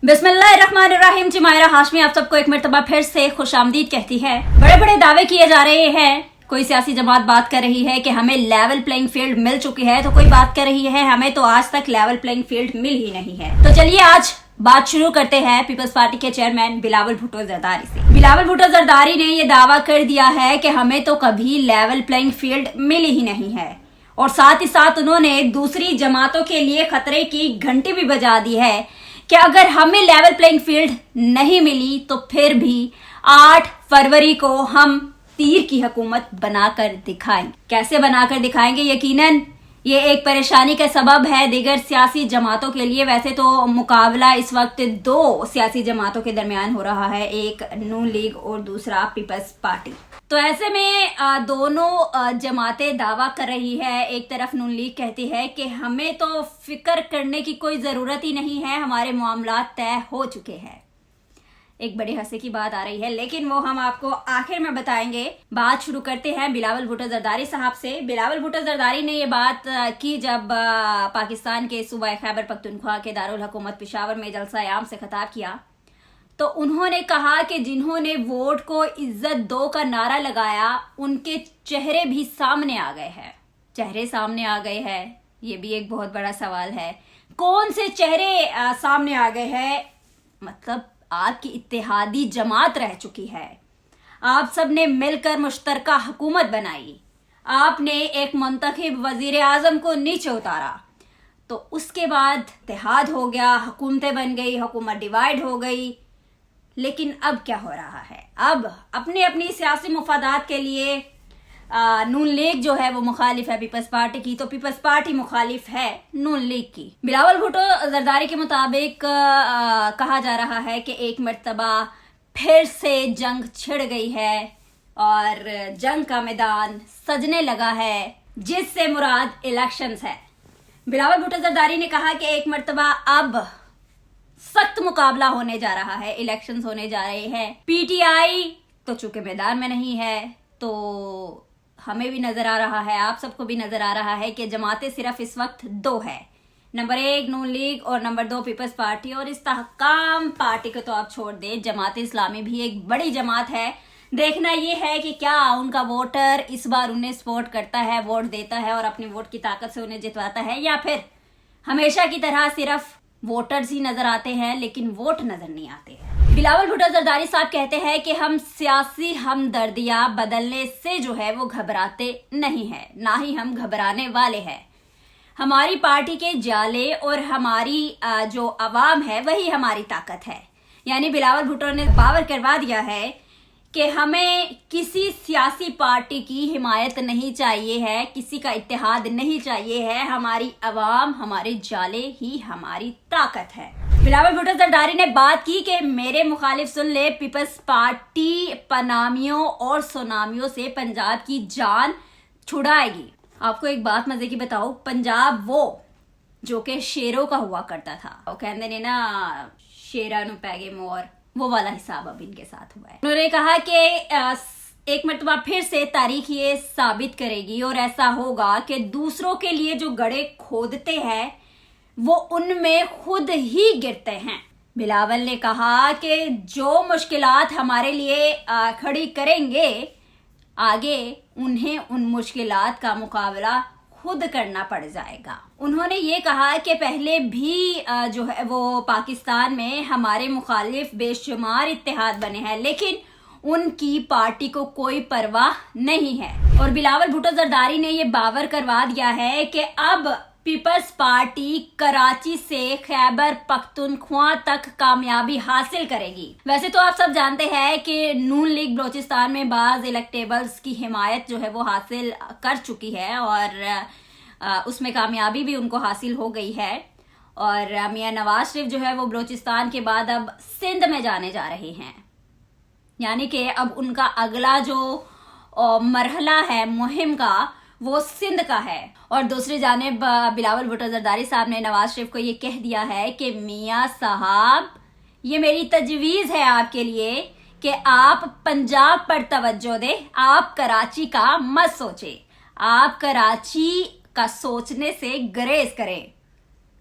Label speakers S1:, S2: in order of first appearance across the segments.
S1: बिस्मिल्लाहिर्रहमानिर्रहीम। मायरा हाशमी आप सबको एक मरतबा फिर से खुशामदीद कहती है। बड़े बड़े दावे किए जा रहे हैं। कोई सियासी जमात बात कर रही है कि हमें लेवल प्लेइंग फील्ड मिल चुकी है, तो कोई बात कर रही है हमें तो आज तक लेवल प्लेइंग फील्ड मिल ही नहीं है। तो चलिए आज बात शुरू करते हैं पीपल्स पार्टी के चेयरमैन बिलावल भुट्टो जरदारी से। बिलावल भुट्टो जरदारी ने यह दावा कर दिया है कि हमें तो कभी लेवल प्लेइंग फील्ड मिली ही नहीं है, और साथ ही साथ उन्होंने दूसरी जमातों के लिए खतरे की घंटी भी बजा दी है कि अगर हमें लेवल प्लेइंग फील्ड नहीं मिली तो फिर भी 8 फरवरी को हम तीर की हुकूमत बनाकर दिखाएंगे। कैसे बनाकर दिखाएंगे? यकीनन ये एक परेशानी का सबब है दीगर सियासी जमातों के लिए। वैसे तो मुकाबला इस वक्त 2 सियासी जमातों के दरमियान हो रहा है, एक नून लीग और दूसरा पीपल्स पार्टी। तो ऐसे में दोनों जमातें दावा कर रही है। एक तरफ नून लीग कहती है कि हमें तो फिक्र करने की कोई जरूरत ही नहीं है, हमारे मामला तय हो चुके हैं। एक बड़ी हंसी की बात आ रही है, लेकिन वो हम आपको आखिर में बताएंगे। बात शुरू करते हैं बिलावल भुट्टो जरदारी साहब से। बिलावल भुट्टो जरदारी ने ये बात की जब पाकिस्तान के सूबा खैबर पख्तूनख्वा के दारुल हुकूमत पेशावर में जलसा आम से खिताब किया, तो उन्होंने कहा कि जिन्होंने वोट को इज्जत दो का नारा लगाया उनके चेहरे भी सामने आ गए हैं। चेहरे सामने आ गए हैं, ये भी एक बहुत बड़ा सवाल है। कौन से चेहरे सामने आ गए हैं? मतलब आपकी इत्तेहादी जमात रह चुकी है, आप सब ने मिलकर मुश्तरका हुकूमत बनाई, आपने एक मुंतखब वजीर आजम को नीचे उतारा, तो उसके बाद इत्तेहाद हो गया, हुकूमतें बन गई, हुकूमत डिवाइड हो गई। लेकिन अब क्या हो रहा है? अब अपनी अपनी सियासी मुफादात के लिए नून लीग जो है वो मुखालिफ है पीपल्स पार्टी की, तो पीपल्स पार्टी मुखालिफ है नून लीग की। बिलावल भुट्टो जरदारी के मुताबिक कहा जा रहा है कि एक मर्तबा फिर से जंग छिड़ गई है और जंग का मैदान सजने लगा है, जिससे मुराद इलेक्शंस है। बिलावल भुट्टो जरदारी ने कहा कि एक मर्तबा अब सख्त मुकाबला होने जा रहा है, इलेक्शंस होने जा रहे हैं। पीटीआई तो चूंकि मैदान में नहीं है, तो हमें भी नजर आ रहा है, आप सबको भी नजर आ रहा है कि जमातें सिर्फ इस वक्त 2 है। नंबर 1 नून लीग और नंबर 2 पीपल्स पार्टी। और इस्तेहकाम पार्टी को तो आप छोड़ दें, जमात इस्लामी भी एक बड़ी जमात है। देखना ये है कि क्या उनका वोटर इस बार उन्हें सपोर्ट करता है, वोट देता है और अपनी वोट की ताकत से उन्हें जितवाता है, या फिर हमेशा की तरह सिर्फ वोटर्स ही नजर आते हैं लेकिन वोट नजर नहीं आते हैं। बिलावल भुट्टो जरदारी साहब कहते हैं कि हम सियासी हमदर्दियां बदलने से जो है वो घबराते नहीं है, ना ही हम घबराने वाले हैं। हमारी पार्टी के जाले और हमारी जो अवाम है वही हमारी ताकत है। यानी बिलावल भुट्टो ने बावर करवा दिया है कि हमें किसी सियासी पार्टी की हिमायत नहीं चाहिए है, किसी का इत्तेहाद नहीं चाहिए है। हमारी अवाम, हमारे जाले ही हमारी ताकत है। बिलावल भुट्टो जरदारी ने बात की कि मेरे मुखालिफ सुन ले, पीपल्स पार्टी पनामियों और सुनामियों से पंजाब की जान छुड़ाएगी। आपको एक बात मजे की बताओ, पंजाब वो जो कि शेरों का हुआ करता था, वो कहते ने ना शेरा नु पैगे मोर, वो वाला हिसाब अब इनके साथ हुआ है। उन्होंने कहा कि एक मरतबा फिर से तारीख ये साबित करेगी और ऐसा होगा कि दूसरों के लिए जो गड्ढे खोदते हैं वो उनमें खुद ही गिरते हैं। बिलावल ने कहा कि जो मुश्किलात हमारे लिए खड़ी करेंगे आगे, उन्हें उन मुश्किलात का मुकाबला खुद करना पड़ जाएगा। उन्होंने ये कहा कि पहले भी जो है वो पाकिस्तान में हमारे मुखालिफ बेशुमार इत्तेहाद बने हैं, लेकिन उनकी पार्टी को कोई परवाह नहीं है। और बिलावल भुट्टो जरदारी ने ये बावर करवा दिया है कि अब पीपल्स पार्टी कराची से खैबर पख्तूनख्वा तक कामयाबी हासिल करेगी। वैसे तो आप सब जानते हैं कि नून लीग बलोचिस्तान में बाज इलेक्टेबल्स की हिमायत जो है वो हासिल कर चुकी है और उसमें कामयाबी भी उनको हासिल हो गई है। और मियां नवाज शरीफ जो है वो बलोचिस्तान के बाद अब सिंध में जाने जा रहे हैं, यानी कि अब उनका अगला जो मरहला है मुहिम का वो सिंध का है। और दूसरी जानिब बिलावल भुट्टो जरदारी साहब ने नवाज शरीफ को ये कह दिया है कि मियां साहब, ये मेरी तजवीज है आपके लिए कि आप पंजाब पर तवज्जो दें, आप कराची का मत सोचे, आप कराची का सोचने से गुरेज करें।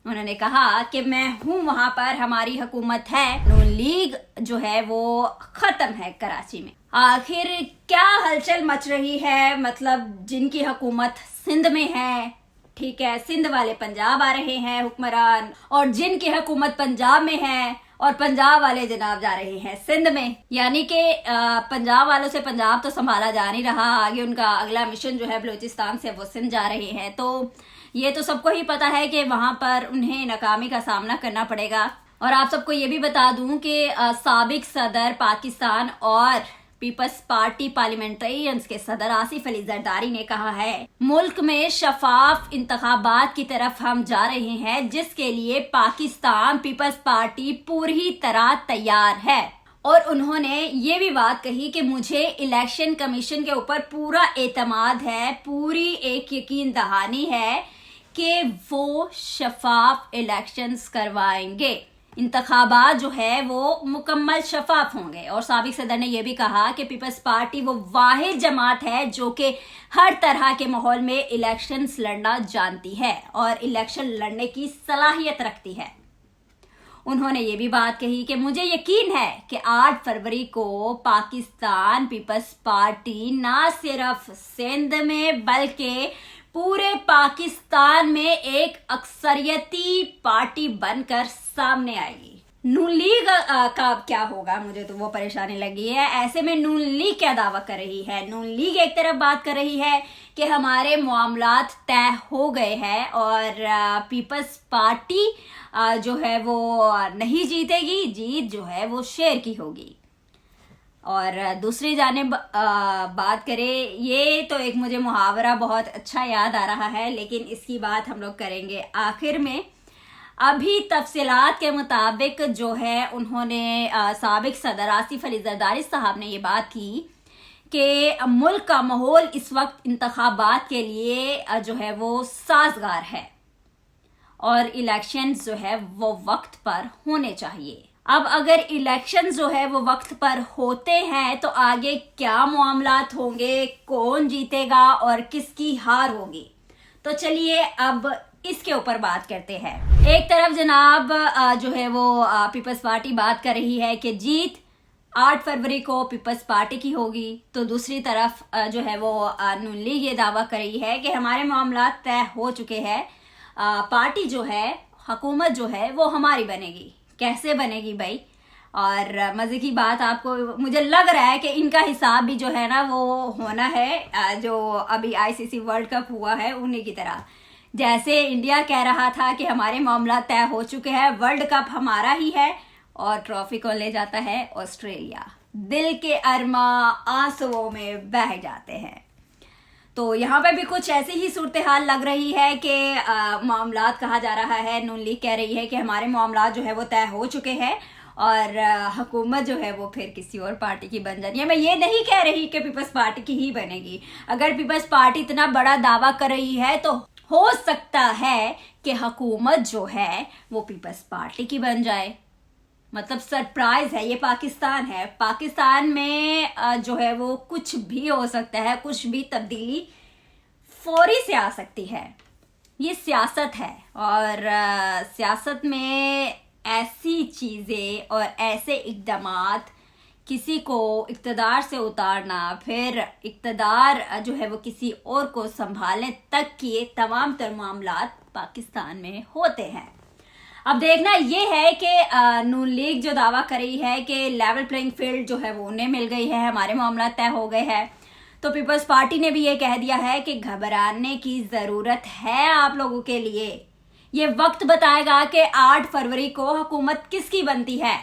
S1: उन्होंने कहा कि मैं हूं वहां पर, हमारी हुकूमत है, नून लीग जो है वो खत्म है कराची में। आखिर क्या हलचल मच रही है, मतलब जिनकी हुकूमत सिंध में है, ठीक है, सिंध वाले पंजाब आ रहे हैं हुक्मरान, और जिनकी हुकूमत पंजाब में है और पंजाब वाले जनाब जा रहे हैं सिंध में। यानी कि पंजाब वालों से पंजाब तो संभाला जा नहीं रहा, आगे उनका अगला मिशन जो है बलूचिस्तान से वो सिंध जा रहे हैं। तो ये तो सबको ही पता है कि वहां पर उन्हें नाकामी का सामना करना पड़ेगा। और आप सबको ये भी बता दूं कि साबिक सदर पाकिस्तान और पीपल्स पार्टी पार्लियामेंटेरियंस के सदर आसिफ अली जरदारी ने कहा है, मुल्क में शफाफ इंतखाबात की तरफ हम जा रहे हैं, जिसके लिए पाकिस्तान पीपल्स पार्टी पूरी तरह तैयार है। और उन्होंने ये भी बात कही कि मुझे इलेक्शन कमीशन के ऊपर पूरा एतमाद है, पूरी एक यकीन दहानी है कि वो शफाफ इलेक्शंस करवाएंगे, इंतखाबात जो है वो मुकम्मल शफाफ होंगे। और साबिक सदर ने यह भी कहा कि पीपल्स पार्टी वो वाहिद जमात है जो कि हर तरह के माहौल में इलेक्शंस लड़ना जानती है और इलेक्शन लड़ने की सलाहियत रखती है। उन्होंने ये भी बात कही कि मुझे यकीन है कि 8 फरवरी को पाकिस्तान पीपल्स पार्टी ना सिर्फ सिंध में बल्कि पूरे पाकिस्तान में एक अक्सरियती पार्टी बनकर सामने आएगी। नून लीग का क्या होगा, मुझे तो वो परेशानी लगी है। ऐसे में नून लीग क्या दावा कर रही है? नून लीग एक तरफ बात कर रही है कि हमारे मामलात तय हो गए हैं और पीपल्स पार्टी जो है वो नहीं जीतेगी, जीत जो है वो शेर की होगी। और दूसरी जानिब बात करें, ये तो एक मुझे मुहावरा बहुत अच्छा याद आ रहा है, लेकिन इसकी बात हम लोग करेंगे आखिर में। अभी तफसीलात के मुताबिक जो है उन्होंने साबिक सदर आसिफ अली जरदारी साहब ने ये बात की कि मुल्क का माहौल इस वक्त इंतखाबात के लिए जो है वो साजगार है और इलेक्शन जो है वो वक्त पर होने चाहिए। अब अगर इलेक्शन जो है वो वक्त पर होते हैं तो आगे क्या मामलात होंगे, कौन जीतेगा और किसकी हार होगी, तो चलिए अब इसके ऊपर बात करते हैं। एक तरफ जनाब जो है वो पीपल्स पार्टी बात कर रही है कि जीत 8 फरवरी को पीपल्स पार्टी की होगी, तो दूसरी तरफ जो है वो नून लीग ये दावा कर रही है कि हमारे मामलात तय हो चुके हैं, पार्टी जो है, हुकूमत जो है वो हमारी बनेगी। कैसे बनेगी भाई? और मजे की बात, आपको मुझे लग रहा है कि इनका हिसाब भी जो है ना वो होना है जो अभी आईसीसी वर्ल्ड कप हुआ है उन्हीं की तरह। जैसे इंडिया कह रहा था कि हमारे मामला तय हो चुके हैं, वर्ल्ड कप हमारा ही है, और ट्रॉफी को ले जाता है ऑस्ट्रेलिया। दिल के अरमा आंसुओं में बह जाते हैं। तो यहाँ पे भी कुछ ऐसी ही सूरत हाल लग रही है कि मामलात कहा जा रहा है, नून लीग कह रही है कि हमारे मामलात जो है वो तय हो चुके हैं और हुकूमत जो है वो फिर किसी और पार्टी की बन जानी है। मैं ये नहीं कह रही कि पीपल्स पार्टी की ही बनेगी। अगर पीपल्स पार्टी इतना बड़ा दावा कर रही है तो हो सकता है कि हुकूमत जो है वो पीपल्स पार्टी की बन जाए। मतलब सरप्राइज है, ये पाकिस्तान है, पाकिस्तान में जो है वो कुछ भी हो सकता है, कुछ भी तब्दीली फौरी से आ सकती है। ये सियासत है और सियासत में ऐसी चीजें और ऐसे इक़दामात, किसी को इक़्तिदार से उतारना, फिर इक़्तिदार जो है वो किसी और को संभालने तक के तमाम तर मामलात पाकिस्तान में होते हैं। अब देखना ये है कि नून लीग जो दावा कर रही है कि लेवल प्लेइंग फील्ड जो है वो उन्हें मिल गई है, हमारे मामला तय हो गए हैं, तो पीपल्स पार्टी ने भी ये कह दिया है कि घबराने की जरूरत है आप लोगों के लिए। ये वक्त बताएगा कि 8 फरवरी को हुकूमत किसकी बनती है।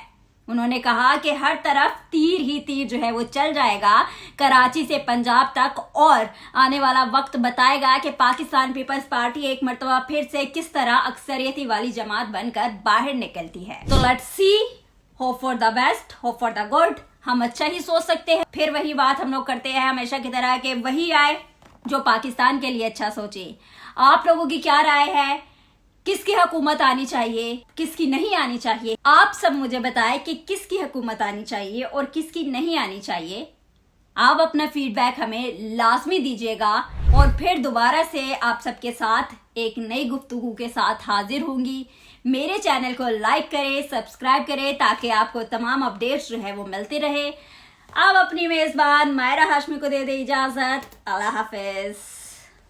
S1: उन्होंने कहा कि हर तरफ तीर ही तीर जो है वो चल जाएगा, कराची से पंजाब तक, और आने वाला वक्त बताएगा कि पाकिस्तान पीपल्स पार्टी एक मर्तबा फिर से किस तरह अक्सरियती वाली जमात बनकर बाहर निकलती है। तो let's see, hope for the best, hope for the good. हम अच्छा ही सोच सकते हैं, फिर वही बात हम लोग करते हैं हमेशा की तरह कि वही आए जो पाकिस्तान के लिए अच्छा सोचे। आप लोगों की क्या राय है? किसकी हुकूमत आनी चाहिए, किसकी नहीं आनी चाहिए? आप सब मुझे बताएं कि किसकी हुकूमत आनी चाहिए और किसकी नहीं आनी चाहिए। आप अपना फीडबैक हमें लाजमी दीजिएगा और फिर दोबारा से आप सबके साथ एक नई गुफ्तगू के साथ हाजिर होंगी। मेरे चैनल को लाइक करें, सब्सक्राइब करें ताकि आपको तमाम अपडेट्स जो है वो मिलते रहे। आप अपनी मेजबान मायरा हाशमी को दे इजाजत। अल्लाह हाफिज।